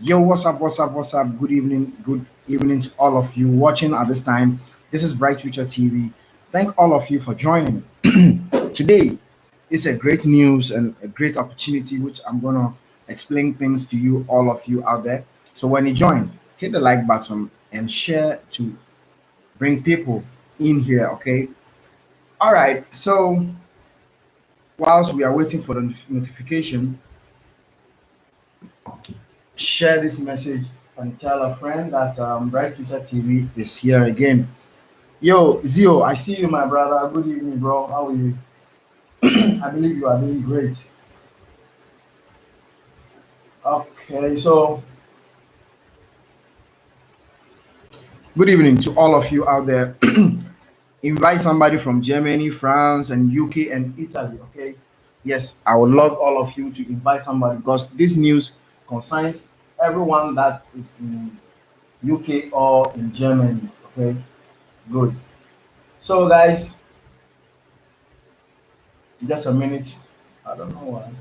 Yo, what's up? What's up? What's up? Good evening. Good evening to all of you watching at this time. This is Bright Future TV. Thank all of you for joining. Today is a great news and a great opportunity, which I'm gonna explain things to you, all of you out there. So when you join, hit the like button and share to bring people in here. Okay. All right. So whilst we are waiting for the notification, share this message and tell a friend that Bright Future TV is here again. Yo, Zio, I see you, my brother. Good evening, bro. How are you? I believe you are doing great. Okay, so good evening to all of you out there. Invite somebody from Germany, France, and UK and Italy. Okay. Yes, I would love all of you to invite somebody because this news concerns everyone that is in UK or in Germany. Okay, good. So, guys, just a minute. I don't know why.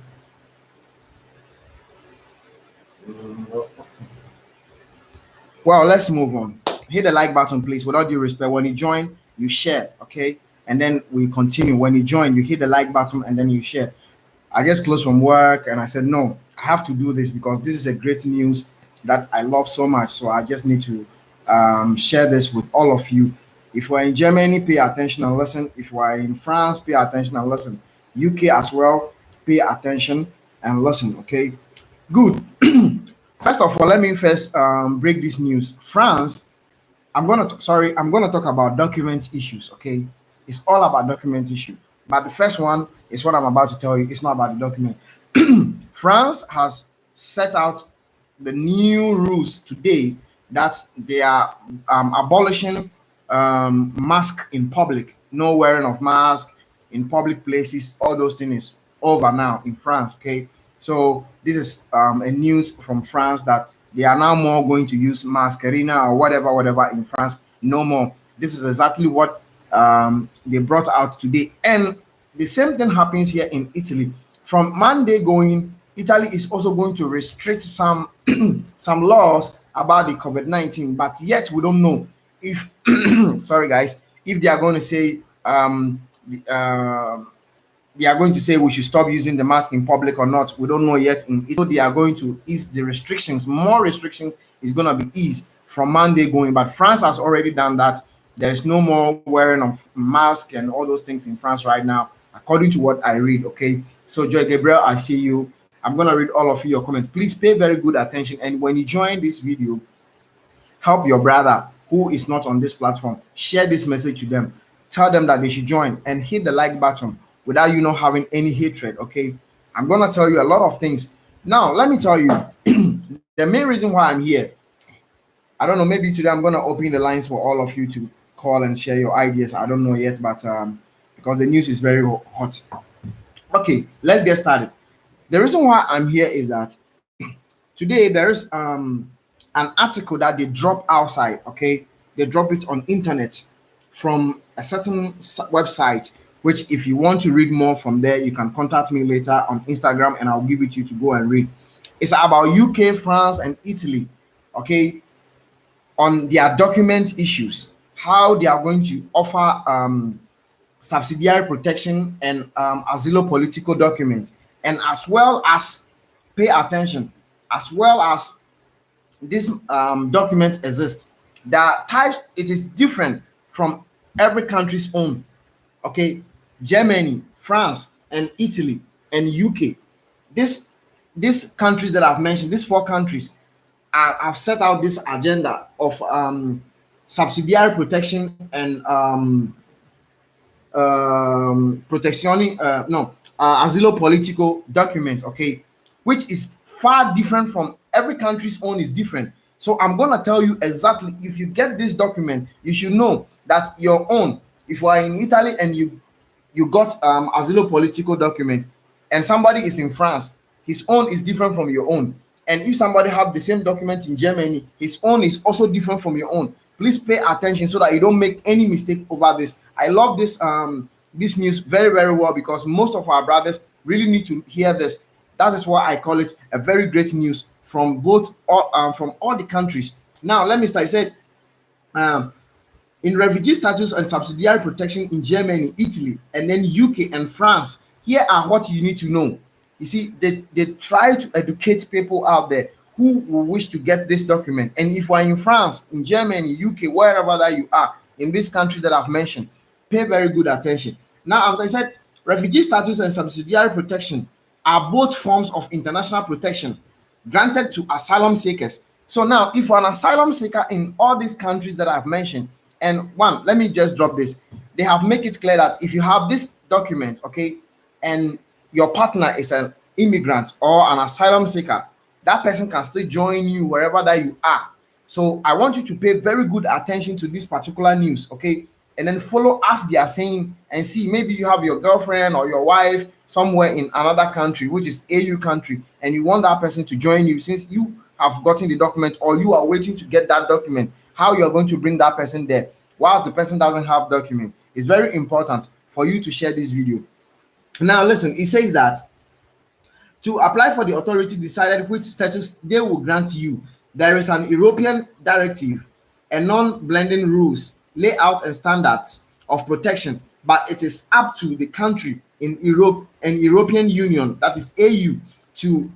Well, let's move on. Hit the like button, please. Without due respect, when you join, you share, okay? And then we continue. When you join, you hit the like button and then you share. I just closed from work and I said, no, I have to do this because this is a great news that I love so much. So I just need to share this with all of you. If we're in Germany, pay attention and listen. If we're in France, pay attention and listen. UK as well, pay attention and listen, okay? Good. First of all, let me first break this news. France, I'm gonna talk about document issues. Okay, it's all about document issue. But the first one is what I'm about to tell you. It's not about the document. France has set out the new rules today that they are abolishing mask in public, no wearing of mask in public places. All those things is over now in France. Okay, so this is a news from France that they are now more going to use mascarina or whatever in France. No more. This is exactly what they brought out today, and the same thing happens here in Italy. From Monday going, Italy is also going to restrict some some laws about the COVID-19, but yet we don't know if sorry guys, if they are going to say the, they are going to say we should stop using the mask in public or not. We don't know yet. In Italy, they are going to ease the restrictions. More restrictions is going to be eased from Monday going. But France has already done that. There is no more wearing of mask and all those things in France right now, according to what I read. Okay. So Joy Gabriel, I see you. I'm gonna read all of your comments. Please pay very good attention. And when you join this video, help your brother who is not on this platform. Share this message to them. Tell them that they should join and hit the like button without you not having any hatred. Okay, I'm gonna tell you a lot of things. Now let me tell you the main reason why I'm here. I don't know, maybe today I'm gonna open the lines for all of you to call and share your ideas. I don't know yet, but because the news is very hot. Okay, let's get started. The reason why I'm here is that today there's an article that they drop outside. Okay, they drop it on internet from a certain website, which if you want to read more from there, you can contact me later on Instagram and I'll give it to you to go and read. It's about UK, France, and Italy, okay, on their document issues, how they are going to offer subsidiary protection and Asilo political document, and as well as pay attention, as well as this document exists. The types, it is different from every country's own. Okay, Germany, France, and Italy, and UK. This these countries that I've mentioned, these four countries, have set out this agenda of subsidiary protection and protection, no, asilo political document, okay, which is far different from every country's own is different. So I'm gonna tell you exactly, if you get this document, you should know that your own, if you are in Italy and you got asilo political document, and somebody is in France, his own is different from your own. And if somebody have the same document in Germany, his own is also different from your own. Please pay attention so that you don't make any mistake over this. I love this news very, very well, because most of our brothers really need to hear this. That is why I call it a very great news from from all the countries. Now let me start. I said um, in refugee status and subsidiary protection in Germany, Italy, and then UK and France. Here are what you need to know. You see, they try to educate people out there who will wish to get this document. And if you are in France, in Germany, UK, wherever that you are, in this country that I've mentioned, pay very good attention. Now, as I said, refugee status and subsidiary protection are both forms of international protection granted to asylum seekers. So now, if you're an asylum seeker in all these countries that I've mentioned, and one, let me just drop this. They have made it clear that if you have this document, okay, and your partner is an immigrant or an asylum seeker, that person can still join you wherever that you are. So I want you to pay very good attention to this particular news, okay? And then follow as they are saying and see, maybe you have your girlfriend or your wife somewhere in another country, which is AU country, and you want that person to join you since you have gotten the document or you are waiting to get that document, how you're going to bring that person there whilst the person doesn't have document. It's very important for you to share this video. Now listen, it says that to apply for, the authority decided which status they will grant you. There is an European directive and non-blending rules, layout and standards of protection, but it is up to the country in Europe and European Union, that is AU, to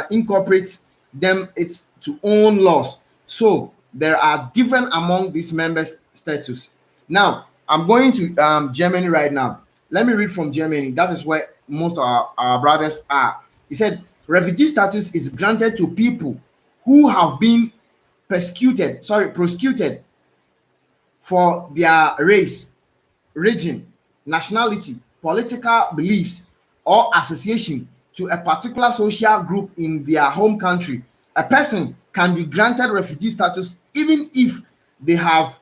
incorporate them its to own laws. So there are different among these member status. Now I'm going to Germany right now. Let me read from Germany. That is where most of our brothers are. He said, refugee status is granted to people who have been prosecuted for their race, region, nationality, political beliefs, or association to a particular social group in their home country. A person can be granted refugee status even if they have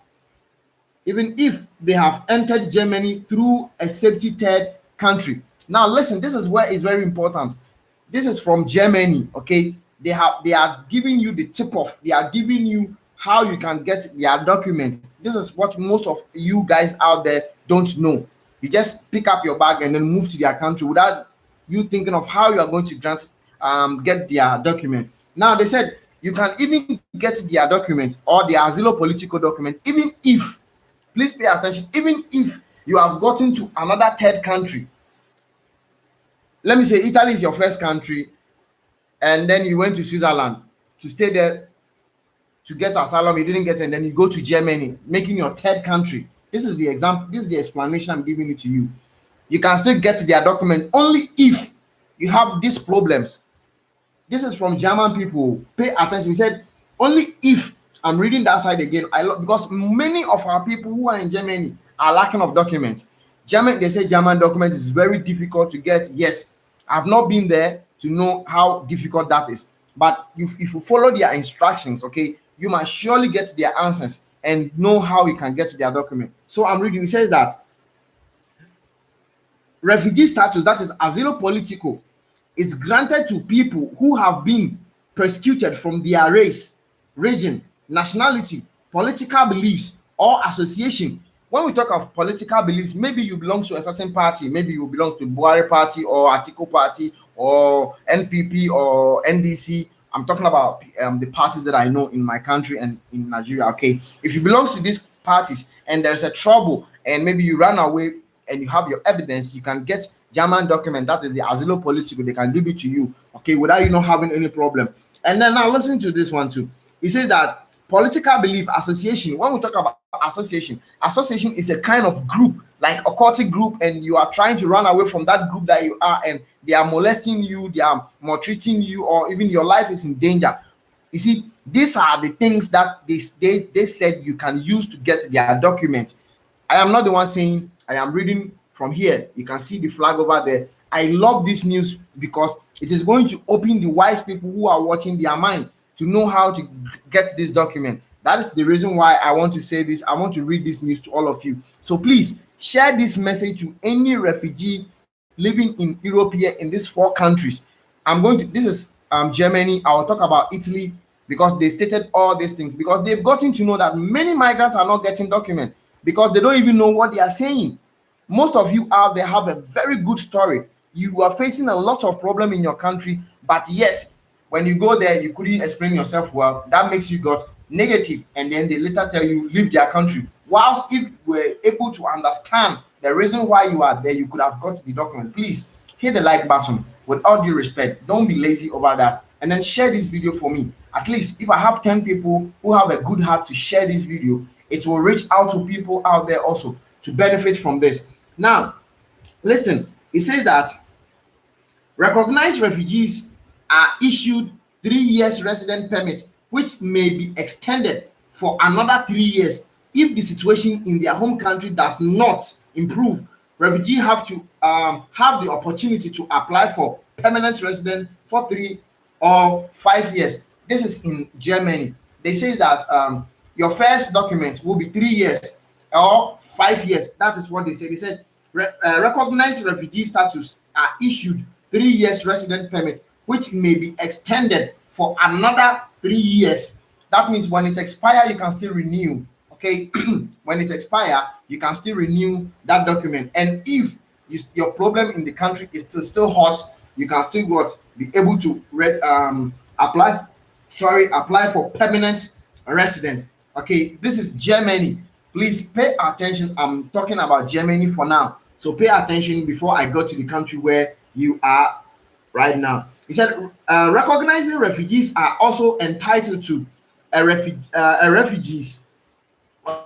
entered Germany through a safety third country. Now listen, this is where it's very important. This is from Germany, okay? They are giving you the tip off. They are giving you how you can get their document. This is what most of you guys out there don't know. You just pick up your bag and then move to their country without you thinking of how you are going to get their document. Now they said you can even get their document or the Asilo Politico document, even if, please pay attention, even if you have gotten to another third country. Let me say Italy is your first country, and then you went to Switzerland to stay there to get asylum, you didn't get it, and then you go to Germany, making your third country. This is the example, this is the explanation I'm giving it to you. You can still get their document only if you have these problems. This is from German people. Pay attention. He said, only if, I'm reading that side again, because many of our people who are in Germany are lacking of documents. They say German document is very difficult to get. Yes, I've not been there to know how difficult that is. But if you follow their instructions, okay, you must surely get their answers and know how you can get their document. So I'm reading, it says that refugee status, that is Asilo Politico, is granted to people who have been persecuted from their race, region, nationality, political beliefs, or association. When we talk of political beliefs, maybe you belong to a certain party, maybe you belong to Buhari party or Atiku party or NPP or NDC. I'm talking about the parties that I know in my country and in Nigeria. Okay, if you belong to these parties and there's a trouble and maybe you run away and you have your evidence, you can get German document, that is the Asilo Politico. They can give it to you, okay, without you not having any problem. And then now listen to this one too. It says that political belief association. When we talk about association is a kind of group, like a cultic group, and you are trying to run away from that group that you are, and they are molesting you, they are maltreating you, or even your life is in danger. You see, these are the things that they said you can use to get their document. I am not the one saying, I am reading from here. You can see the flag over there. I love this news because it is going to open the wise people who are watching their mind to know how to get this document. That is the reason why I want to say this. I want to read this news to all of you. So please share this message to any refugee living in Europe here in these 4 countries. This is Germany. I will talk about Italy because they stated all these things, because they've gotten to know that many migrants are not getting document because they don't even know what they are saying. Most of you out there have a very good story. You are facing a lot of problem in your country, but yet when you go there, you couldn't explain yourself well. That makes you got negative, and then they later tell you leave their country. Whilst if we're able to understand the reason why you are there, you could have got the document. Please hit the like button. With all due respect, don't be lazy over that, and then share this video for me. At least if I have 10 people who have a good heart to share this video, it will reach out to people out there also to benefit from this. Now, listen, it says that recognized refugees are issued 3 years resident permit, which may be extended for another 3 years if the situation in their home country does not improve. Refugees have to have the opportunity to apply for permanent residence for 3 or 5 years. This is in Germany. They say that your first document will be 3 years or 5 years. That is what they say. They said recognized refugee status are issued 3 years resident permit, which may be extended for another 3 years. That means when it expires, you can still renew. Okay, when it expires, you can still renew that document. And if your problem in the country is still hot, you can still be able to apply for permanent residence. Okay, this is Germany. Please pay attention. I'm talking about Germany for now, so pay attention before I go to the country where you are right now. He said recognizing refugees are also entitled to a refugees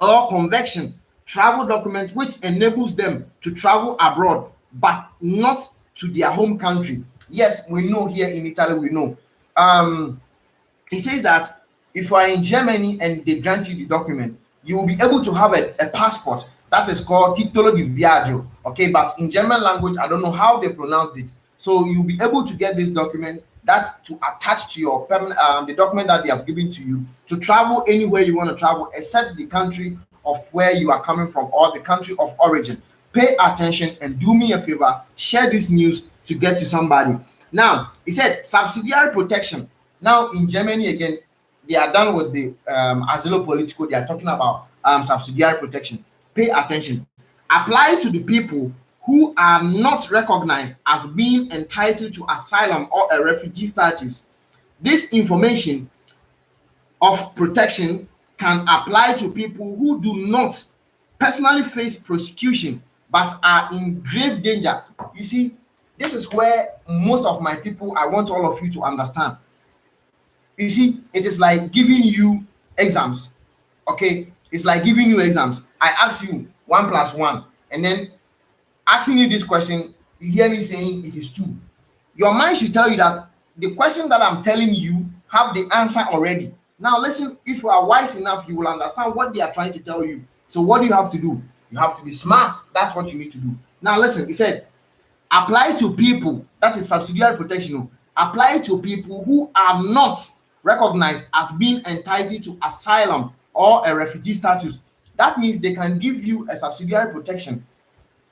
or convection travel document, which enables them to travel abroad but not to their home country. Yes, we know here in Italy, we know. He says that if you are in Germany and they grant you the document, you will be able to have a passport that is called titolo di viaggio. Okay, but in German language, I don't know how they pronounced it. So you'll be able to get this document that to attach to your the document that they have given to you to travel anywhere you want to travel, except the country of where you are coming from or the country of origin. Pay attention and do me a favor, share this news to get to somebody. Now, he said subsidiary protection. Now in Germany again, they are done with the Asilo Politico. They are talking about subsidiary protection. Pay attention. Apply to the people who are not recognized as being entitled to asylum or a refugee status. This information of protection can apply to people who do not personally face prosecution but are in grave danger. You see, this is where most of my people, I want all of you to understand. You see, it is like giving you exams. Okay, it's like giving you exams. I ask you 1 + 1, and then asking you this question, you hear me saying it is 2. Your mind should tell you that the question that I'm telling you have the answer already. Now listen, if you are wise enough, you will understand what they are trying to tell you. So what do you have to do? You have to be smart. That's what you need to do. Now listen, he said, apply to people, that is subsidiary protection. Apply to people who are not recognized as being entitled to asylum or a refugee status. That means they can give you a subsidiary protection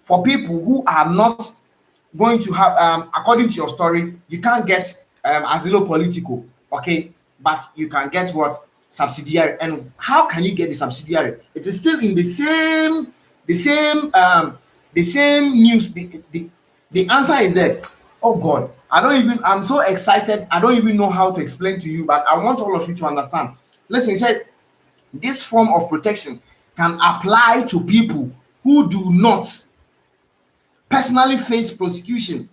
for people who are not going to have, according to your story, you can't get Asilo Politico, okay, but you can get what? Subsidiary. And how can you get the subsidiary? It is still in the same news. The answer is there. Oh God, I'm so excited. I don't even know how to explain to you, but I want all of you to understand. Listen, he said, this form of protection can apply to people who do not personally face prosecution.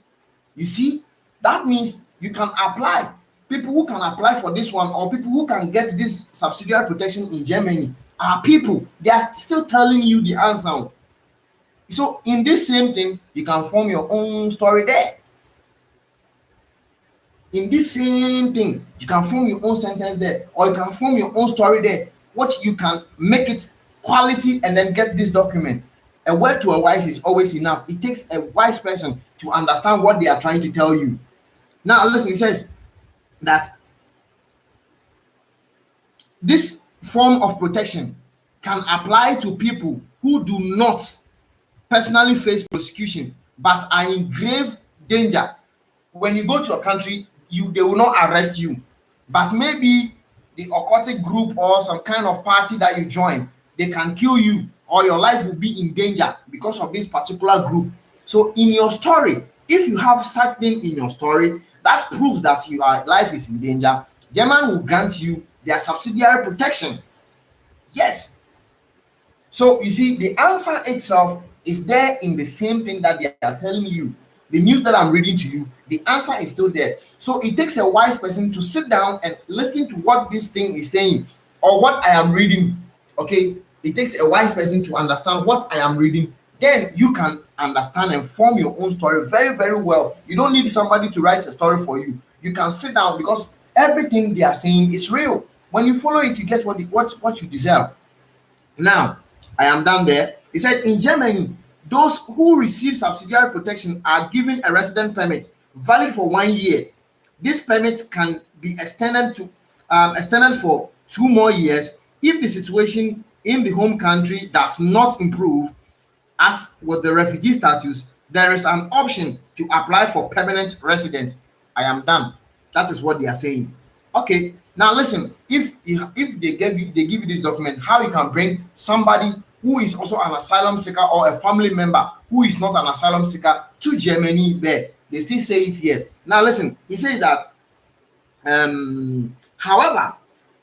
You see, that means you can apply. People who can apply for this one, or people who can get this subsidiary protection in Germany, are people. They are still telling you the answer. So in this same thing, you can form your own story there. In this same thing, you can form your own sentence there, or you can form your own story there. What you can make it quality and then get this document. A word to a wise is always enough. It takes a wise person to understand what they are trying to tell you. Now listen, it says that this form of protection can apply to people who do not personally face prosecution but are in grave danger. When you go to a country, they will not arrest you, but maybe the occultic group or some kind of party that you join, they can kill you, or your life will be in danger because of this particular group. So in your story, if you have such thing in your story, that proves that your life is in danger, German will grant you their subsidiary protection. Yes. So you see, the answer itself is there in the same thing that they are telling you. The news that I'm reading to you, the answer is still there. So it takes a wise person to sit down and listen to what this thing is saying or what I am reading. Okay, it takes a wise person to understand what I am reading. Then you can understand and form your own story very, very well. You don't need somebody to write a story for you. You can sit down because everything they are saying is real. When you follow it, you get what you deserve. Now, I am down there. He said in Germany, those who receive subsidiary protection are given a resident permit valid for 1 year. This permit can be extended for 2 more years if the situation in the home country does not improve. As with the refugee status, there is an option to apply for permanent residence. I am done. That is what they are saying. Okay, now listen. If they give you this document, how you can bring somebody who is also an asylum seeker or a family member who is not an asylum seeker to Germany there? They still say it here. Now listen. He says that however,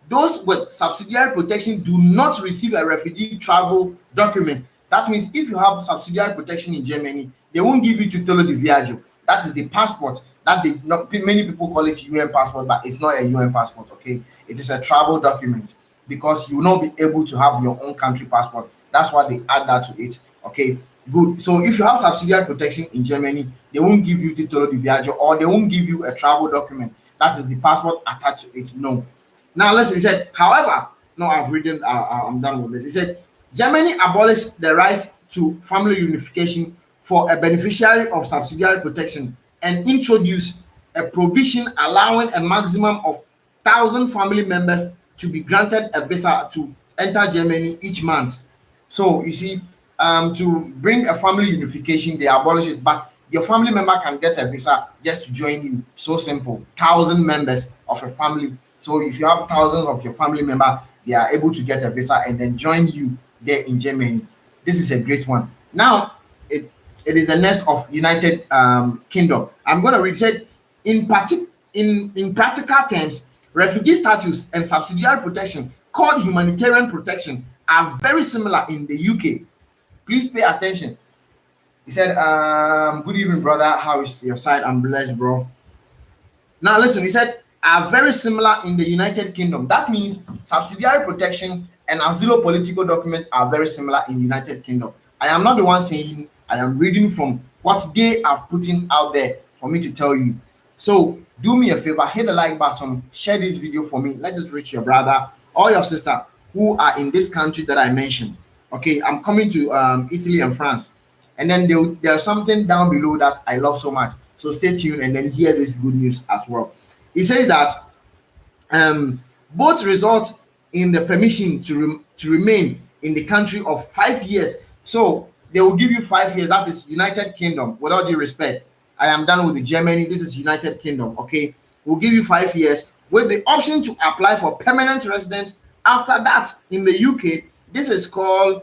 those with subsidiary protection do not receive a refugee travel document. That means if you have subsidiary protection in Germany, they won't give you titolo di viaggio. That is the passport that they not many people call it UN passport, but it's not a UN passport. Okay, it is a travel document because you will not be able to have your own country passport. That's why they add that to it. Okay, good. So if you have subsidiary protection in Germany, they won't give you titolo di viaggio or they won't give you a travel document. That is the passport attached to it. No. Now listen, he said, however, no, I've written, I'm done with this. He said, Germany abolished the right to family unification for a beneficiary of subsidiary protection and introduced a provision allowing a maximum of 1,000 family members to be granted a visa to enter Germany each month. So you see, to bring a family unification, they abolish it, but your family member can get a visa just to join you. So simple. 1,000 members of a family. So if you have thousands of your family member, they are able to get a visa and then join you there in Germany. This is a great one. Now, it is the next of United Kingdom. I'm going to read it. In practical terms, refugee status and subsidiary protection, called humanitarian protection, are very similar in the UK. Please pay attention. He said, good evening, brother. How is your side? I'm blessed, bro. Now listen, he said, are very similar in the United Kingdom. That means subsidiary protection and Asilo Politico documents are very similar in the United Kingdom. I am not the one saying, I am reading from what they are putting out there for me to tell you. So do me a favor, hit the like button, share this video for me. Let it reach your brother or your sister who are in this country that I mentioned. Okay, I'm coming to Italy and France. And then there's something down below that I love so much. So stay tuned and then hear this good news as well. He says that both result in the permission to remain in the country of 5 years. So they will give you 5 years. That is United Kingdom. With all due respect, I am done with the Germany. This is United Kingdom. Okay, we'll give you 5 years with the option to apply for permanent residence. After that, in the UK, this is called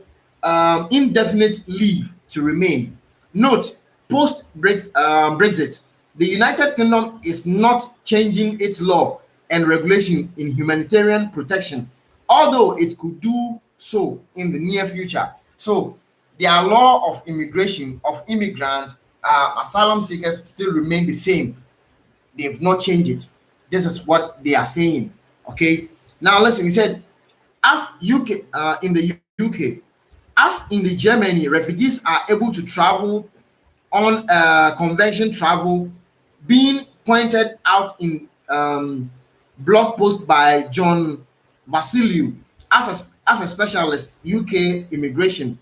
indefinite leave to remain. Note, post Brexit, the United Kingdom is not changing its law and regulation in humanitarian protection, although it could do so in the near future. So their law of immigration, of immigrants, asylum seekers still remain the same. They've not changed it. This is what they are saying. Okay. Now listen, he said, as UK in the UK, as in the Germany, refugees are able to travel on convention travel, being pointed out in blog post by John Vasiliou as a specialist UK immigration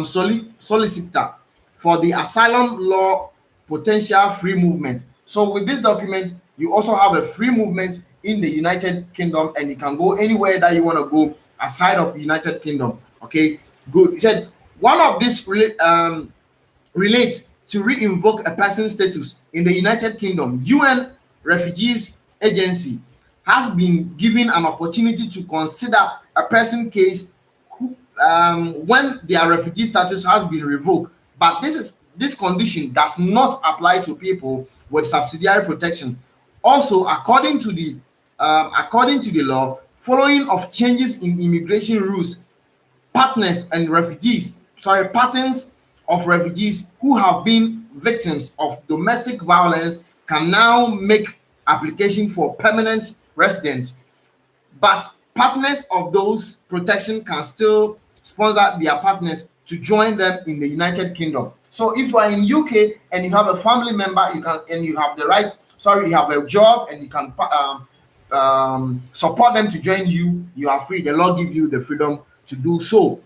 solicitor for the asylum law potential free movement. So with this document, you also have a free movement in the United Kingdom, and you can go anywhere that you want to go aside of the United Kingdom. Okay, good. He said one of these relate to re-invoke a person's status in the United Kingdom. UN Refugees Agency has been given an opportunity to consider a person case who, when their refugee status has been revoked. But this condition does not apply to people with subsidiary protection. Also, according to the law, following of changes in immigration rules, patterns of refugees who have been victims of domestic violence can now make application for permanent residence, but partners of those protection can still sponsor their partners to join them in the United Kingdom. So if you are in UK and you have a family member, you have the right, you have a job and you can support them to join you, you are free. The law gives you the freedom to do so.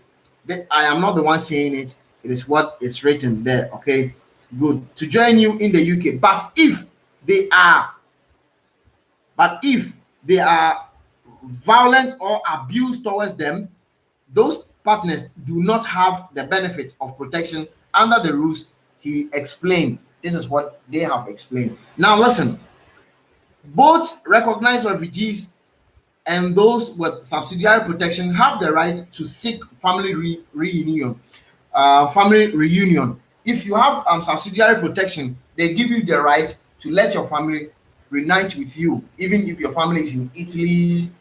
I am not the one saying it. It is what is written there. Okay, good. To join you in the UK, but if they are violent or abuse towards them, those partners do not have the benefit of protection under the rules he explained. This is what they have explained. Now listen, both recognized refugees and those with subsidiary protection have the right to seek family reunion. If you have subsidiary protection, they give you the right to let your family reunite with you, even if your family is in Italy,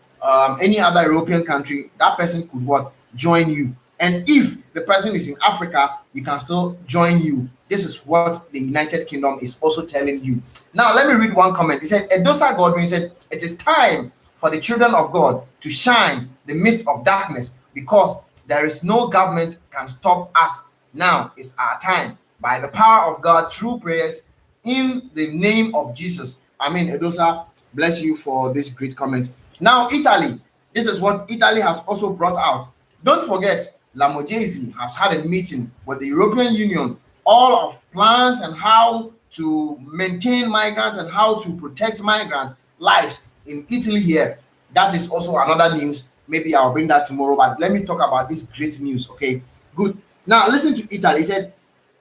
any other European country. That person could join you. And if the person is in Africa, you can still join you. This is what the United Kingdom is also telling you. Now, let me read one comment. He said, Edosa Godwin said, it is time for the children of God to shine the midst of darkness, because there is no government can stop us. Now is our time, by the power of God, through prayers in the name of Jesus. Amen. Edosa, bless you for this great comment. Now, Italy. This is what Italy has also brought out. Don't forget, Lamorgese has had a meeting with the European Union, all of plans and how to maintain migrants and how to protect migrants' lives in Italy here. That is also another news. Maybe I'll bring that tomorrow, but let me talk about this great news. Okay, good. Now listen to Italy. He said,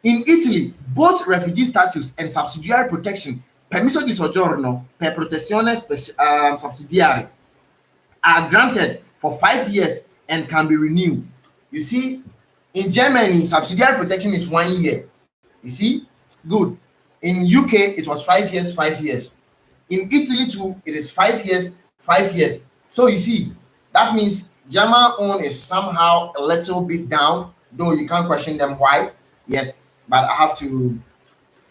in Italy, both refugee status and subsidiary protection, permesso di soggiorno per protezione subsidiary, are granted for 5 years and can be renewed. You see, in Germany, subsidiary protection is 1 year. You see, good. In UK, it was 5 years, 5 years. In Italy too, it is 5 years, 5 years. So you see, that means German own is somehow a little bit down, though you can't question them why. Yes, but I have to.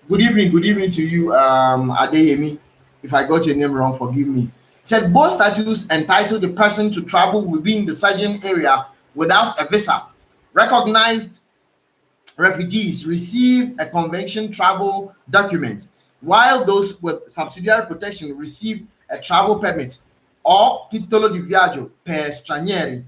Good evening to you, Adeyemi. If I got your name wrong, forgive me. Said both statutes entitle the person to travel within the Schengen area without a visa. Recognized refugees receive a convention travel document, while those with subsidiary protection receive a travel permit or titolo di viaggio per stranieri.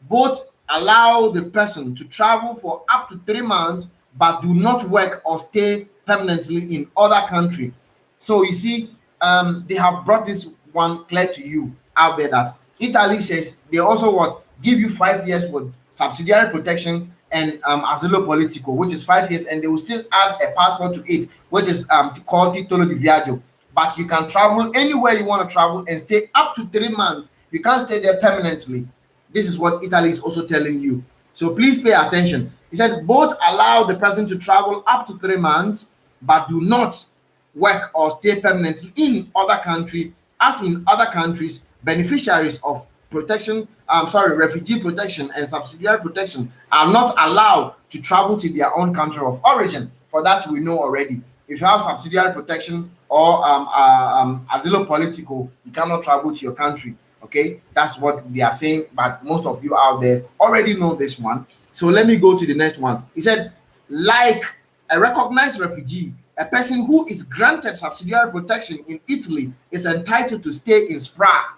Both allow the person to travel for up to 3 months, but do not work or stay permanently in other country. So you see, they have brought this one clear to you out there that Italy says they also give you 5 years with subsidiary protection and Asilo Politico, which is 5 years, and they will still add a passport to it, which is called titolo di viaggio. But you can travel anywhere you want to travel and stay up to 3 months. You can't stay there permanently. This is what Italy is also telling you. So please pay attention. He said both allow the person to travel up to 3 months, but do not work or stay permanently in other country, as in other countries, beneficiaries of refugee protection and subsidiary protection are not allowed to travel to their own country of origin. For that, we know already. If you have subsidiary protection or Asilo Politico, you cannot travel to your country. Okay, that's what they are saying, but most of you out there already know this one. So let me go to the next one. He said, like a recognized refugee, a person who is granted subsidiary protection in Italy is entitled to stay in SPRA.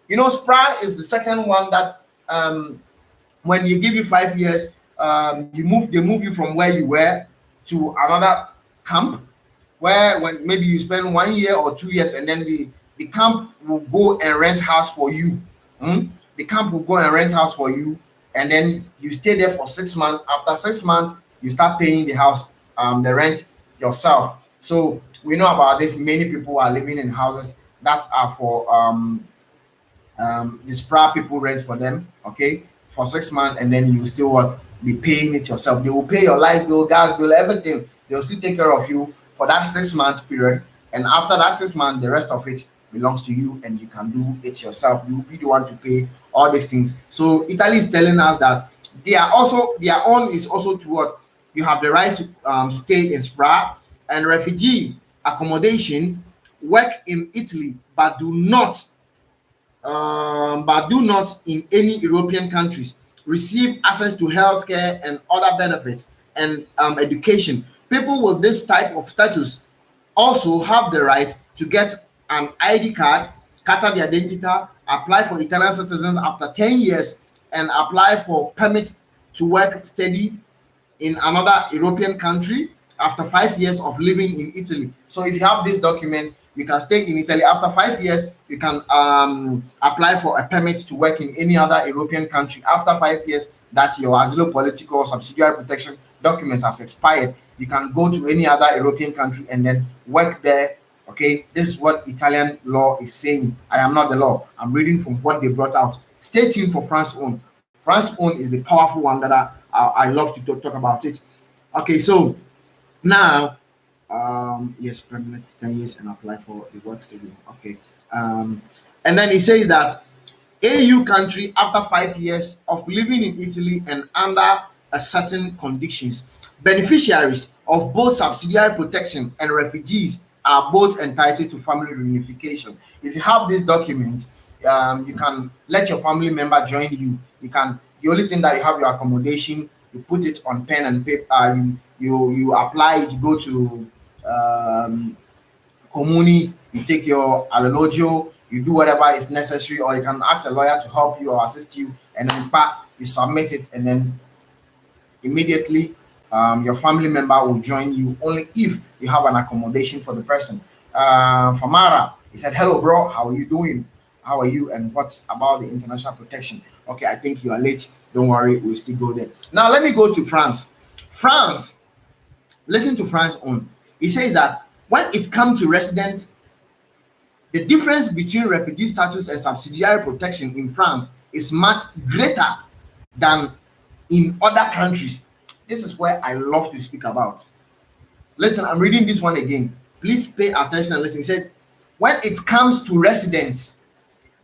You know, SPRA is the second one that when you give you 5 years, they move you from where you were to another camp, where when maybe you spend 1 year or 2 years, and then the camp will go and rent house for you. The camp will go and rent house for you, and then you stay there for 6 months. After 6 months, you start paying the house, the rent yourself. So we know about this. Many people are living in houses that are for the SPRA people rent for them, okay, for 6 months, and then you still be paying it yourself. They will pay your light bill, gas bill, everything. They'll still take care of you for that 6 month period. And after that 6 months, the rest of it belongs to you, and you can do it yourself. You be the one to pay all these things. So Italy is telling us that they are also, their own is also to what you have the right to stay in SPRA and refugee accommodation, work in Italy, but do not in any European countries receive access to healthcare and other benefits and education. People with this type of status also have the right to get an ID card, carta di identità, apply for Italian citizens after 10 years, and apply for permit to work steady in another European country after 5 years of living in Italy. So if you have this document, you can stay in Italy. After 5 years, you can apply for a permit to work in any other European country. After 5 years, that your Asilo Politico or Subsidiary Protection document has expired, you can go to any other European country and then work there. Okay, this is what Italian law is saying. I am not the law. I'm reading from what they brought out. Stay tuned for France Own. France Own is the powerful one that I love to talk about it. Okay, so now, yes, permanent 10 years and apply for the work study. Okay, and then he says that AU country after 5 years of living in Italy and under a certain conditions, beneficiaries of both subsidiary protection and refugees are both entitled to family reunification. If you have this document, you can let your family member join you. You can. The only thing that you have your accommodation. You put it on pen and paper. You apply it. You go to Comuni. You take your allogio. You do whatever is necessary, or you can ask a lawyer to help you or assist you, and then you submit it, and then immediately your family member will join you only if you have an accommodation for the person. Famara, he said, hello bro, how are you doing? How are you, and what's about the international protection? Okay, I think you are late, don't worry, we'll still go there. Now let me go to France. France, listen to France Own. He says that when it comes to residents, the difference between refugee status and subsidiary protection in France is much greater than in other countries. This is where I love to speak about. Listen, I'm reading this one again. Please pay attention and listen. He said, when it comes to residents,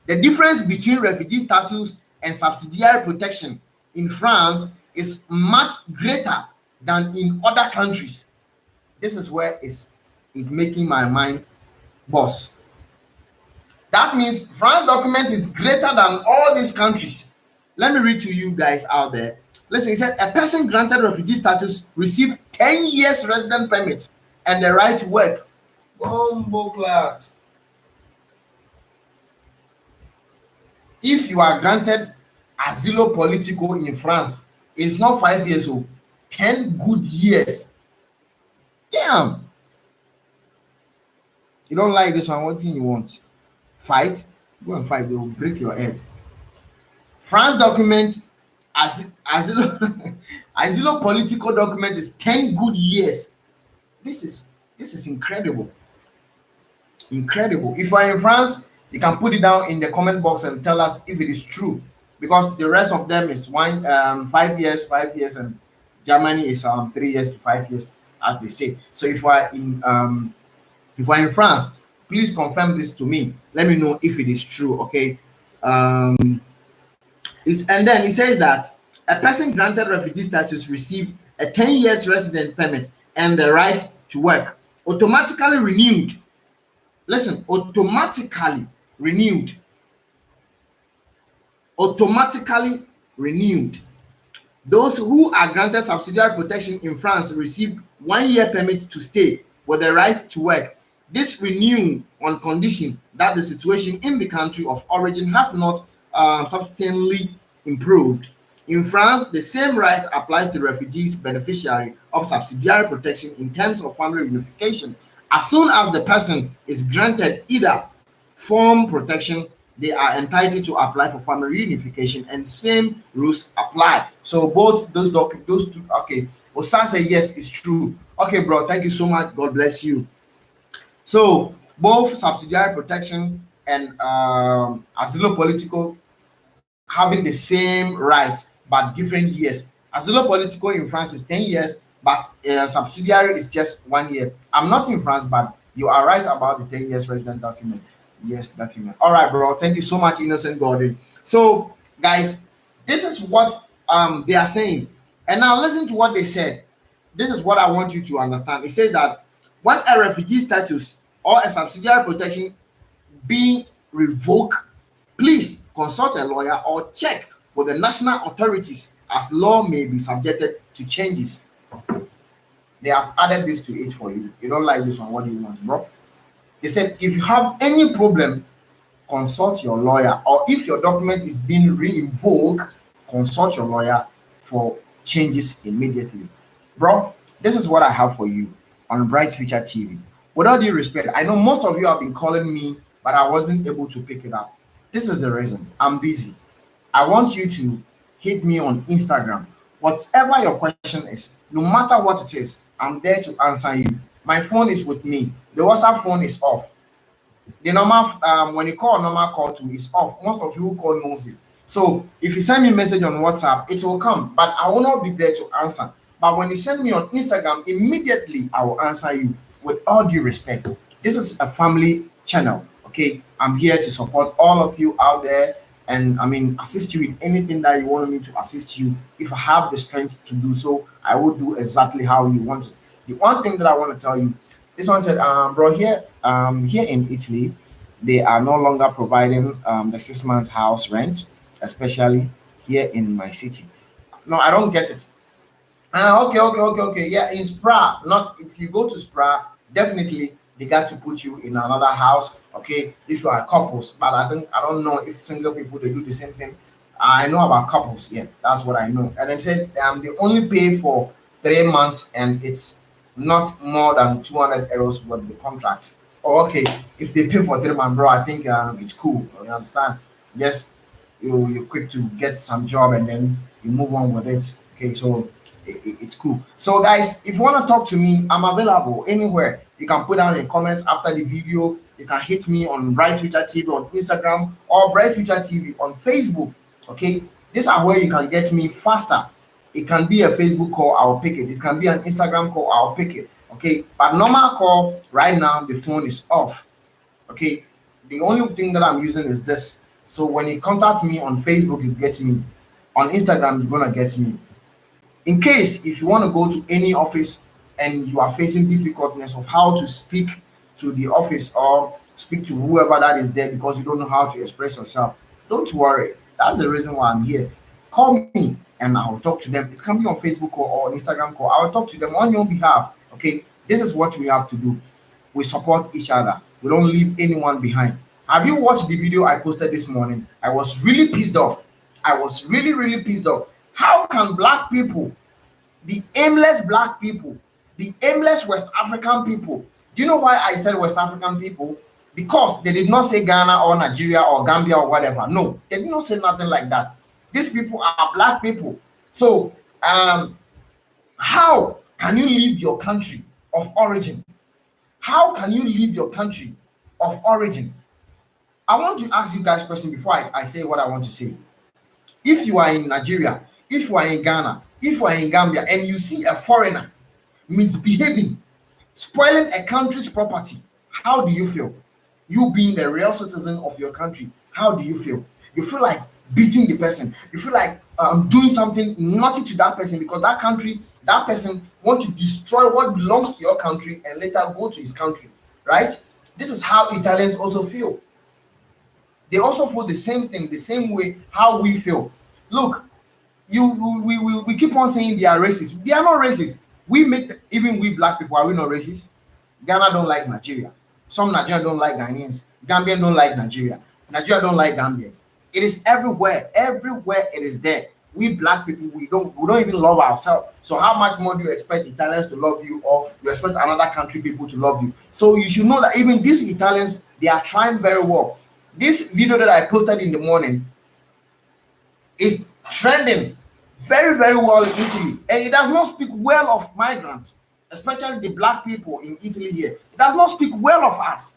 the difference between refugee status and subsidiary protection in France is much greater than in other countries. This is where it's making my mind boss. That means France document is greater than all these countries. Let me read to you guys out there. Listen, he said, a person granted refugee status received 10 years resident permit and the right to work. If you are granted Asilo Politico in France, it's not 5 years old, 10 good years. Damn. You don't like this one, what thing you want? Fight? Go and fight, they will break your head. France document, Asilo Politico document is 10 good years. This is incredible. Incredible. If you are in France, you can put it down in the comment box and tell us if it is true, because the rest of them is 5 years, and Germany is 3 years to 5 years, as they say. So if you are in France, please confirm this to me. Let me know if it is true. Okay. And then he says that a person granted refugee status received a 10 years resident permit and the right to work, automatically renewed. Listen, automatically renewed. Automatically renewed. Those who are granted subsidiary protection in France receive 1 year permit to stay with the right to work. This renewed on condition that the situation in the country of origin has not substantially improved. In France, the same right applies to refugees beneficiary of subsidiary protection in terms of family reunification. As soon as the person is granted either form protection, they are entitled to apply for family reunification, and same rules apply. So both those two. Okay, Osan said yes, it's true. Okay, bro, thank you so much. God bless you. So both subsidiary protection and Asilo Politico having the same rights but different years. Asilo Politico in France is 10 years, but subsidiary is just 1 year. I'm not in France, but You are right about the 10 years resident document. Yes, document. All right, bro. Thank you so much, Innocent Gordon. So, guys, this is what they are saying. And now listen to what they said. This is what I want you to understand. It says that when a refugee status or a subsidiary protection being revoked, please consult a lawyer or check with the national authorities as law may be subjected to changes. They have added this to it for you. You don't like this one, what do you want, bro? They said if you have any problem, consult your lawyer, or if your document is being revoked, consult your lawyer for changes immediately. Bro, this is what I have for you on Bright Future TV. With all due respect, I know most of you have been calling me, but I wasn't able to pick it up. This is the reason. I'm busy. I want you to hit me on Instagram. Whatever your question is, no matter what it is, I'm there to answer you. My phone is with me. The WhatsApp phone is off. The normal when you call a normal call to is off. Most of you who call knows it. So if you send me a message on WhatsApp, it will come, but I will not be there to answer. But when you send me on Instagram, immediately I will answer you with all due respect. This is a family channel. Okay, I'm here to support all of you out there, and I mean assist you in anything that you want me to assist you. If I have the strength to do so, I will do exactly how you want it. The one thing that I want to tell you, this one said, bro, here in Italy, they are no longer providing the 6 month house rent, especially here in my city. No, I don't get it. Okay. Yeah, in Spra, not if you go to Spra, definitely they got to put you in another house. Okay, if you are couples, but I don't know if single people they do the same thing. I know about couples. Yeah, that's what I know. And then said they only pay for 3 months, and it's not more than 200 euros with the contract. Oh, okay. If they pay for 3 months, bro, I think it's cool. You understand? Yes, you're quick to get some job and then you move on with it. Okay, so it's cool. So guys, if you want to talk to me, I'm available anywhere. You can put down a comment after the video. You can hit me on Bright Future TV on Instagram or Bright Future TV on Facebook. Okay, these are where you can get me faster. It can be a Facebook call, I'll pick it. It can be an Instagram call, I'll pick it. Okay, but normal call right now, the phone is off. Okay, the only thing that I'm using is this. So when you contact me on Facebook, you get me. On Instagram, you're gonna get me. In case if you want to go to any office and you are facing difficulties of how to speak to the office or speak to whoever that is there because you don't know how to express yourself, don't worry. That's the reason why I'm here. Call me and I'll talk to them. It can be on Facebook call or on Instagram call. I'll talk to them on your behalf. Okay, this is what we have to do. We support each other. We don't leave anyone behind. Have you watched the video I posted this morning? I was really pissed off. I was really pissed off. How can black people, the aimless black people, the aimless West African people, do you know why I said West African people? Because they did not say Ghana or Nigeria or Gambia or whatever. No, they did not say nothing like that. These people are black people. So, how can you leave your country of origin? How can you leave your country of origin? I want to ask you guys a question before I say what I want to say. If you are in Nigeria, if you are in Ghana, if you are in Gambia, and you see a foreigner misbehaving, spoiling a country's property, how do you feel? You being a real citizen of your country, how do you feel? You feel like beating the person. You feel like doing something naughty to that person because that country, that person want to destroy what belongs to your country and later go to his country, right? This is how Italians also feel. They also feel the same thing, the same way how we feel. Look, we keep on saying they are racist. They are not racist. We make even we black people, are we not racist? Ghana don't like Nigeria. Some Nigerians don't like Ghanaians. Gambians don't like Nigeria. Nigeria don't like Gambians. It is everywhere. Everywhere it is there. We black people, we don't even love ourselves. So how much more do you expect Italians to love you, or you expect another country people to love you? So you should know that even these Italians, they are trying very well. This video that I posted in the morning is trending very well in Italy, and it does not speak well of migrants, especially the black people in Italy here. It does not speak well of us.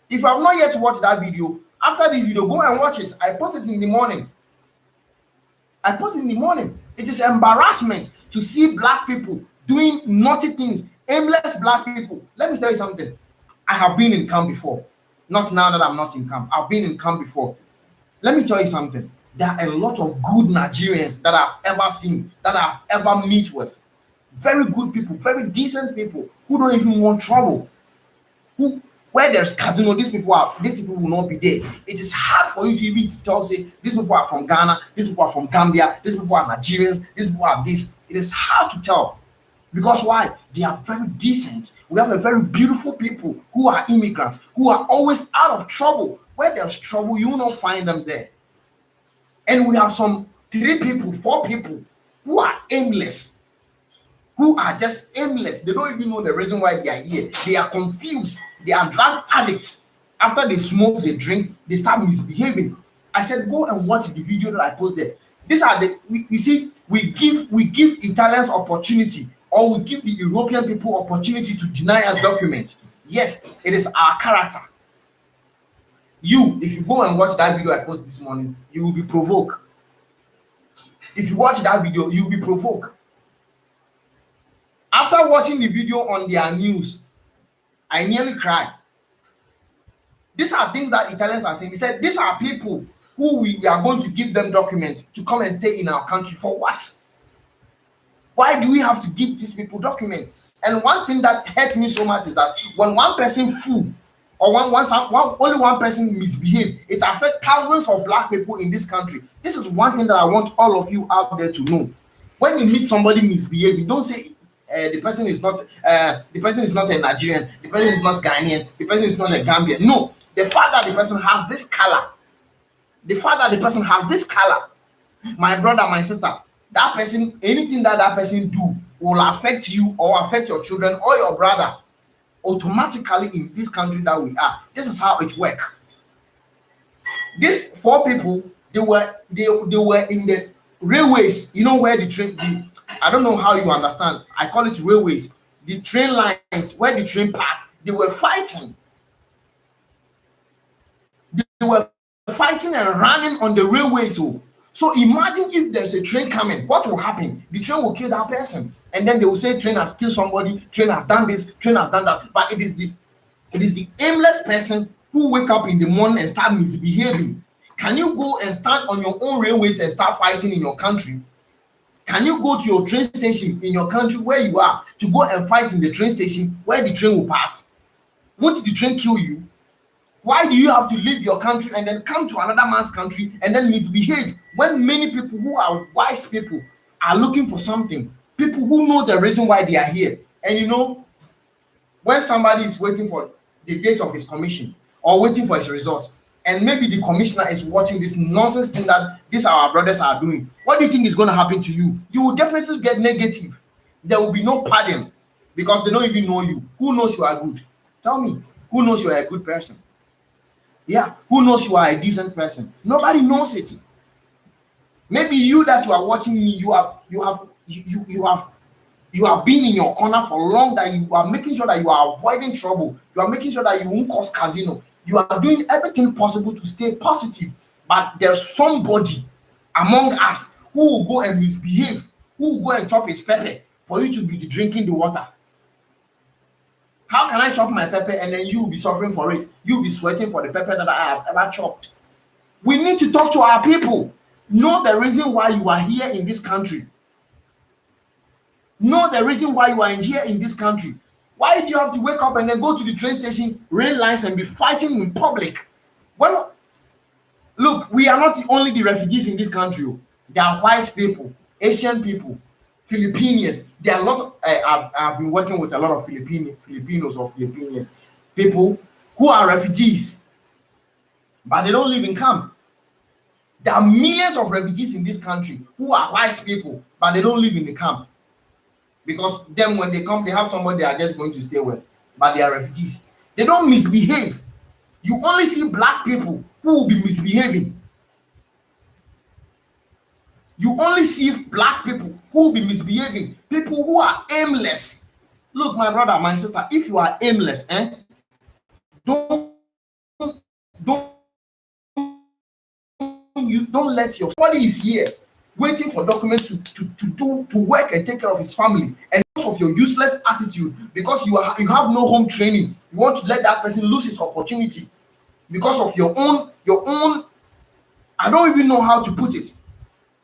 If you have not yet watched that video, after this video, go and watch it. I posted it in the morning. It is embarrassment to see black people doing naughty things Aimless black people. Let me tell you something. I have been in camp before. Not now that I'm not in camp. I've been in camp before. Let me tell you something. There are a lot of good Nigerians that I've ever seen, that I've ever met with. Very good people, very decent people who don't even want trouble. Who, where there's casino, these people will not be there. It is hard for you to even tell, say, these people are from Ghana, these people are from Gambia, these people are Nigerians, these people are this. It is hard to tell. Because why? They are very decent. We have a very beautiful people who are immigrants, who are always out of trouble. Where there's trouble, you will not find them there. And we have some 3 people, 4 people who are aimless, who are just aimless. They don't even know the reason why they are here. They are confused. They are drug addicts. After they smoke, they drink, they start misbehaving. I said, go and watch the video that I posted. These are you see, we give Italians opportunity, or we give the European people opportunity to deny us documents. Yes, it is our character. If you go and watch that video I posted this morning, you will be provoked. If you watch that video, you will be provoked. After watching the video on their news, I nearly cried. These are things that Italians are saying. They said, these are people who we are going to give them documents to come and stay in our country. For what? Why do we have to give these people documents? And one thing that hurts me so much is that when one person fool, or only one person misbehave, it affects thousands of black people in this country. This is one thing that I want all of you out there to know. When you meet somebody misbehaving, don't say the person is not a Nigerian, the person is not Ghanaian, the person is not a Gambian. No, the fact that the person has this color, my brother, my sister, that person, anything that person do will affect you or affect your children or your brother automatically in this country that we are. This is how it works. These 4 people, they were in the railways. You know where the train, I don't know how you understand. I call it railways. The train lines where the train passed, they were fighting. They were fighting and running on the railways. So imagine if there's a train coming, what will happen? The train will kill that person. And then they will say train has killed somebody, train has done this, train has done that. But it is the aimless person who wake up in the morning and start misbehaving. Can you go and stand on your own railways and start fighting in your country? Can you go to your train station in your country where you are to go and fight in the train station where the train will pass? Won't the train kill you? Why do you have to leave your country and then come to another man's country and then misbehave when many people who are wise people are looking for something? People who know the reason why they are here. And you know, when somebody is waiting for the date of his commission or waiting for his result, and maybe the commissioner is watching this nonsense thing that these our brothers are doing, what do you think is going to happen to you? You will definitely get negative. There will be no pardon because they don't even know you. Who knows you are good? Tell me, who knows you are a good person? Yeah, who knows you are a decent person? Nobody knows it. Maybe you that you are watching me, you have been in your corner for long, that you are making sure that you are avoiding trouble. You are making sure that you won't cause casino. You are doing everything possible to stay positive. But there's somebody among us who will go and misbehave, who will go and chop his pepper for you to be drinking the water. How can I chop my pepper and then you will be suffering for it? You will be sweating for the pepper that I have ever chopped. We need to talk to our people. Know the reason why you are here in this country. Know the reason why you are here in this country. Why do you have to wake up and then go to the train station, rail lines, and be fighting in public? Look, we are not only the refugees in this country. There are white people, Asian people, Filipinos. There are a lot of, I've been working with a lot of Filipinos or Filipinos, people who are refugees, but they don't live in camp. There are millions of refugees in this country who are white people, but they don't live in the camp. Because then when they come, they have somebody they are just going to stay with, but they are refugees. They don't misbehave. You only see black people who will be misbehaving. You only see black people who will be misbehaving. People who are aimless. Look, my brother, my sister, if you are aimless, don't let somebody is here waiting for documents to work and take care of his family, and because of your useless attitude, because you have no home training, you want to let that person lose his opportunity because of your own. I don't even know how to put it.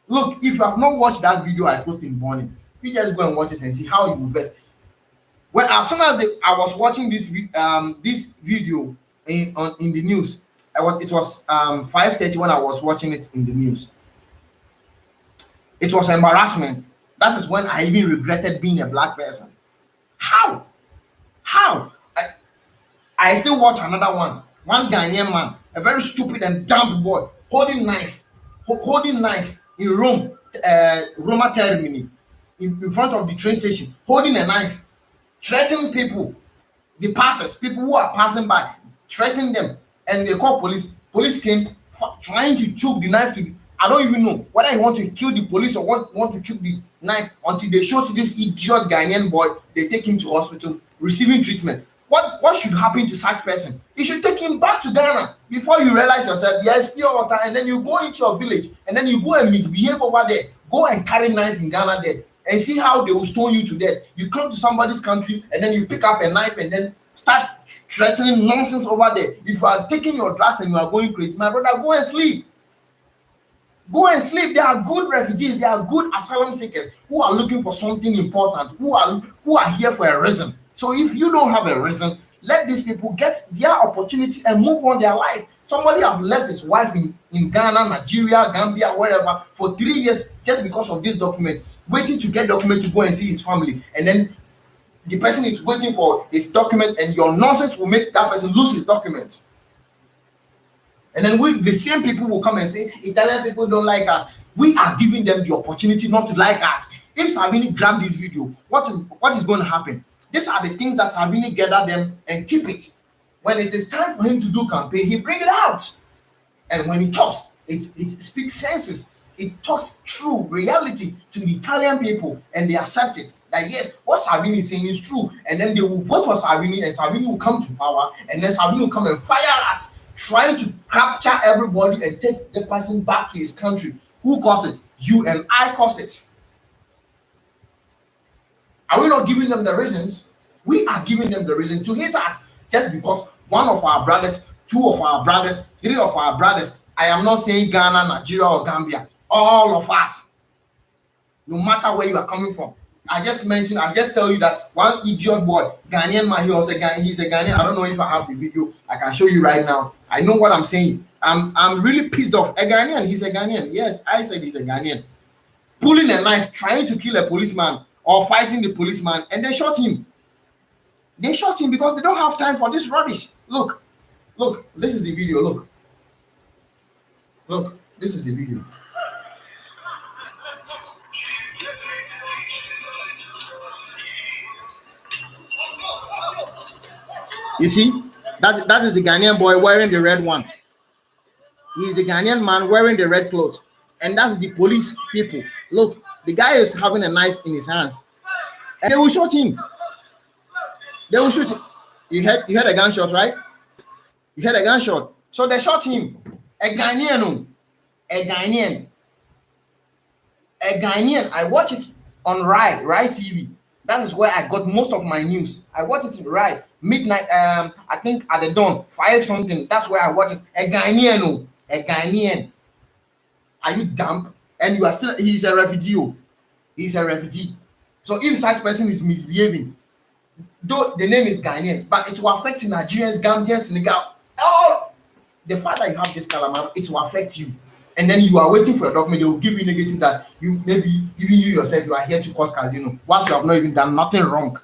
Look, if you have not watched that video I posted in the morning, you just go and watch it and see how you will invest. Well, as soon as I was watching this video in the news, it was 5:30 when I was watching it in the news. It was embarrassment. That is when I even regretted being a black person. How? How? I still watch another one. One Ghanaian man, a very stupid and dumb boy, holding knife in Roma Termini, in front of the train station, holding a knife, threatening people, the passers, people who are passing by, threatening them, and they call police. Police came trying to choke the knife to. I don't even know whether he want to kill the police or want to choke the knife until they shot this idiot Ghanaian boy. They take him to hospital, receiving treatment. What should happen to such person? You should take him back to Ghana before you realize yourself. Yes, pure water, and then you go into your village, and then you go and misbehave over there. Go and carry knife in Ghana there, and see how they will stone you to death. You come to somebody's country, and then you pick up a knife, and then start threatening nonsense over there. If you are taking your drugs and you are going crazy, my brother, go and sleep. Go and sleep. There are good refugees. There are good asylum seekers who are looking for something important, who are here for a reason. So if you don't have a reason, let these people get their opportunity and move on their life. Somebody have left his wife in Ghana, Nigeria, Gambia, wherever for 3 years just because of this document, waiting to get document to go and see his family. And then the person is waiting for his document, and your nonsense will make that person lose his document. And then the same people will come and say, Italian people don't like us. We are giving them the opportunity not to like us. If Salvini grab this video, what is going to happen? These are the things that Salvini gather them and keep it. When it is time for him to do campaign, he bring it out. And when he talks, it speaks senses. It talks true reality to the Italian people, and they accept it. That yes, what Salvini is saying is true. And then they will vote for Salvini, and Salvini will come to power, and then Salvini will come and fire us, trying to capture everybody and take the person back to his country. Who caused it? You and I caused it. Are we not giving them the reasons? We are giving them the reason to hate us just because one of our brothers, two of our brothers, three of our brothers. I am not saying Ghana, Nigeria, or Gambia. All of us, no matter where you are coming from. I just tell you that one idiot boy, Ghanaian man, he's a Ghanaian. I don't know if I have the video. I can show you right now. I know what I'm saying. I'm really pissed off. A Ghanaian, he's a Ghanaian. Yes, I said he's a Ghanaian. Pulling a knife, trying to kill a policeman or fighting the policeman, and they shot him. They shot him because they don't have time for this rubbish. Look, this is the video. Look, this is the video. You see, that is the Ghanaian boy wearing the red one. He's the Ghanaian man wearing the red clothes, and that's the police people. Look, the guy is having a knife in his hands, and they will shoot him. They will shoot him. You heard a gunshot, right? You heard a gunshot. So they shot him. A Ghanaian. I watch it on Rai TV. That is where I got most of my news. I watch it in Rai midnight. I think at the dawn 5 something. That's where I watch it. A Ghanaian. Are you dumb? And you are still. He's a refugee. He's a refugee. So if such person is misbehaving, though the name is Ghanaian, but it will affect Nigerians, Gambians, Senegal. All the fact that you have this calamity, it will affect you. And then you are waiting for a document, they will give you negative that you maybe even you yourself you are here to cause casino once you have not even done nothing wrong.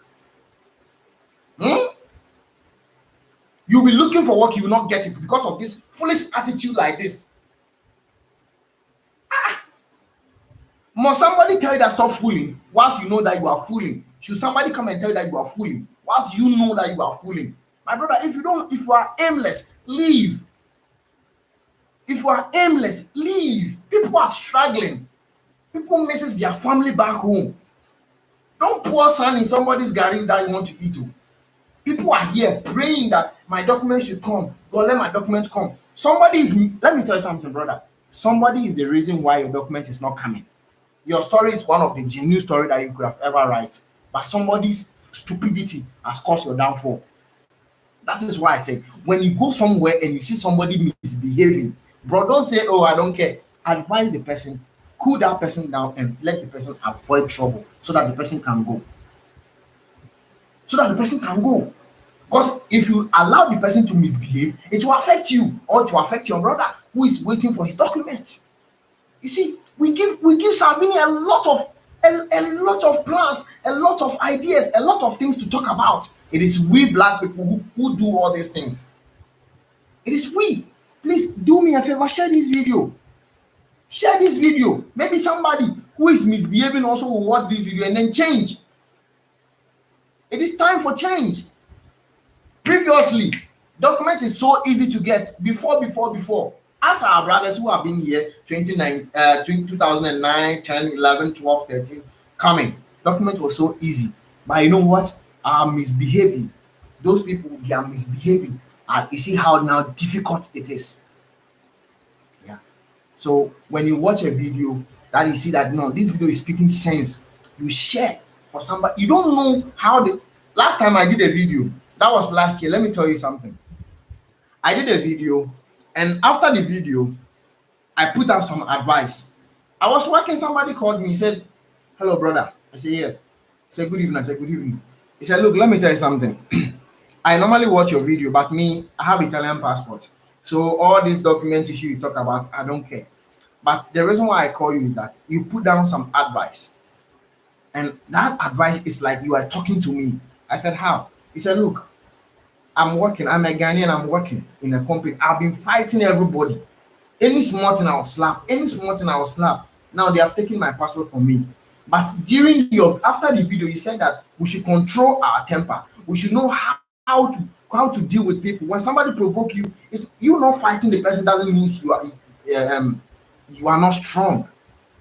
You'll be looking for work, you will not get it because of this foolish attitude like this. Must somebody tell you that stop fooling whilst you know that you are fooling? Should somebody come and tell you that you are fooling whilst you know that you are fooling? My brother, if you are aimless, leave. If you are aimless, leave. People are struggling. People misses their family back home. Don't pour sand in somebody's garden that you want to eat. People are here praying that my document should come. God, let my document come. Let me tell you something, brother. Somebody is the reason why your document is not coming. Your story is one of the genuine story that you could have ever write. but somebody's stupidity has caused your downfall. That is why I say when you go somewhere and you see somebody misbehaving, bro, don't say, "Oh, I don't care." Advise the person, cool that person down, and let the person avoid trouble so that the person can go. So that the person can go. Because if you allow the person to misbehave, it will affect you or it will affect your brother who is waiting for his documents. You see, we give Salvini a lot of plans, a lot of ideas, a lot of things to talk about. It is we black people who do all these things. It is we. Please do me a favor, share this video. Share this video. Maybe somebody who is misbehaving also will watch this video and then change. It is time for change. Previously, document is so easy to get. Before. As our brothers who have been here 2009, 10, 11, 12, 13, coming, document was so easy. But you know what? Are misbehaving. Those people, they are misbehaving. And you see how now difficult it is. Yeah. So when you watch a video that you see that no, this video is speaking sense, you share for somebody. You don't know how the last time I did a video, that was last year. Let me tell you something. I did a video, and after the video, I put out some advice. I was working, somebody called me, he said, "Hello, brother." I said, "Yeah." He said, "Good evening." I said, "Good evening." He said, "Look, let me tell you something. I normally watch your video, but me, I have Italian passport. So all these document issue you talk about, I don't care. But the reason why I call you is that you put down some advice. And that advice is like you are talking to me." I said, "How?" He said, "Look, I'm working. I'm a Ghanaian. I'm working in a company. I've been fighting everybody. Any small thing I'll slap. Any small thing I'll slap. Now they have taken my passport from me. But after the video, he said that we should control our temper. We should know how to deal with people. When somebody provoke you, you not fighting the person doesn't mean you are not strong.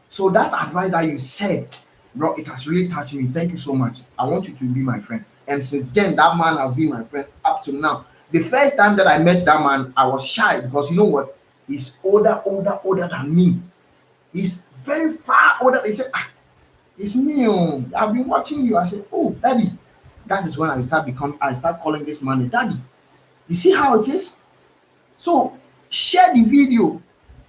So that advice that you said, bro, it has really touched me. Thank you so much. I want you to be my friend." And since then, that man has been my friend up to now. The first time that I met that man, I was shy because you know what? He's older than me. He's very far older. He said, "Ah, it's me. Oh, I've been watching you." I said, "Oh, daddy." That is when I start calling this man a daddy. You see how it is? So share the video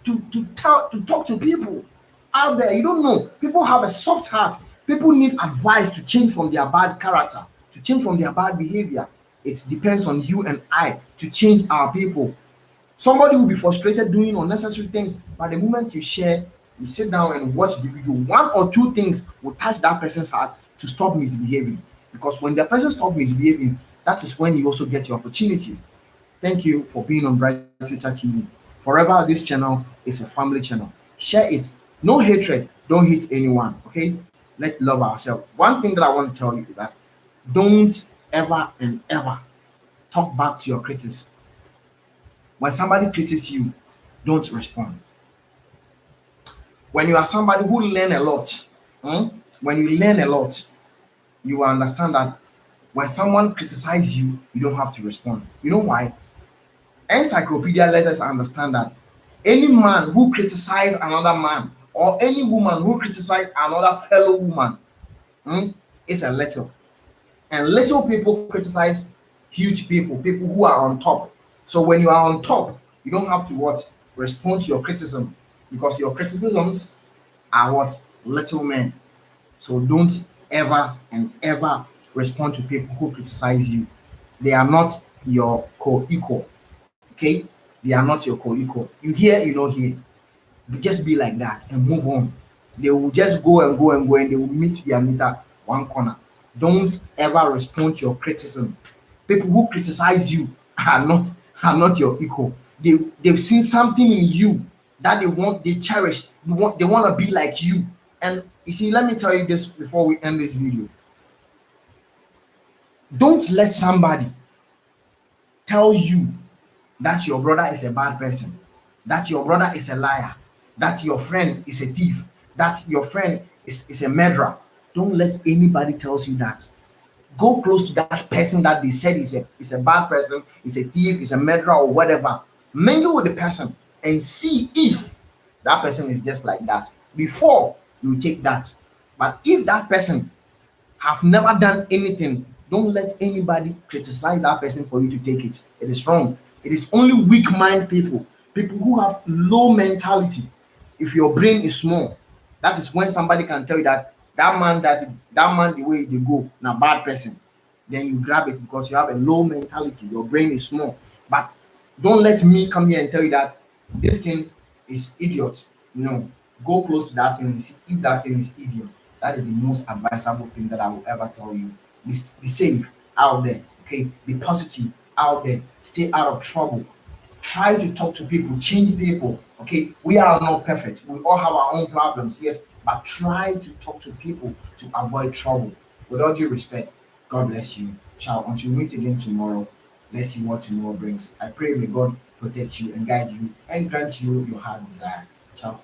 to talk to people out there. You don't know. People have a soft heart. People need advice to change from their bad character, to change from their bad behavior. It depends on you and I to change our people. Somebody will be frustrated doing unnecessary things, but the moment you share, you sit down and watch the video, one or two things will touch that person's heart to stop misbehaving. Because when the person stops misbehaving, that is when you also get your opportunity. Thank you for being on Bright Future TV. Forever, this channel is a family channel. Share it. No hatred. Don't hate anyone. Okay? Let's love ourselves. One thing that I want to tell you is that don't ever and ever talk back to your critics. When somebody critiques you, don't respond. When you are somebody who learn a lot, when you learn a lot, you will understand that when someone criticizes you, you don't have to respond. You know why? Encyclopedia let us understand that any man who criticizes another man or any woman who criticizes another fellow woman is a little. And little people criticize huge people who are on top. So when you are on top, you don't have to respond to your criticism, because your criticisms are little men. So don't ever and ever respond to people who criticize you. They are not your co-equal. Okay? They are not your co-equal. You hear, you know hear. Just be like that and move on. They will just go and they will meet their meter one corner. Don't ever respond to your criticism. People who criticize you are not your equal. They've seen something in you that they cherish. They want to be like you. And you see, let me tell you this before we end this video. Don't let somebody tell you that your brother is a bad person, that your brother is a liar, that your friend is a thief, that your friend is a murderer. Don't let anybody tell you that. Go close to that person that they said is a bad person, is a thief, is a murderer, or whatever. Mingle with the person and see if that person is just like that before you take that. But if that person have never done anything, don't let anybody criticize that person for you to take it. It is wrong. It is only weak mind people, people who have low mentality. If your brain is small, that is when somebody can tell you that that man the way they go na bad person. Then you grab it because you have a low mentality. Your brain is small. But don't let me come here and tell you that this thing is idiot. No, go close to that thing and see if that thing is idiot. That is the most advisable thing that I will ever tell you. Be safe out there. Okay, be positive out there. Stay out of trouble. Try to talk to people, change people. Okay, we are not perfect. We all have our own problems, yes, but try to talk to people to avoid trouble. With all due respect, God bless you. Ciao. Until we meet again tomorrow, let's see what tomorrow brings. I pray may God protect you and guide you and grant you your heart desire. Ciao.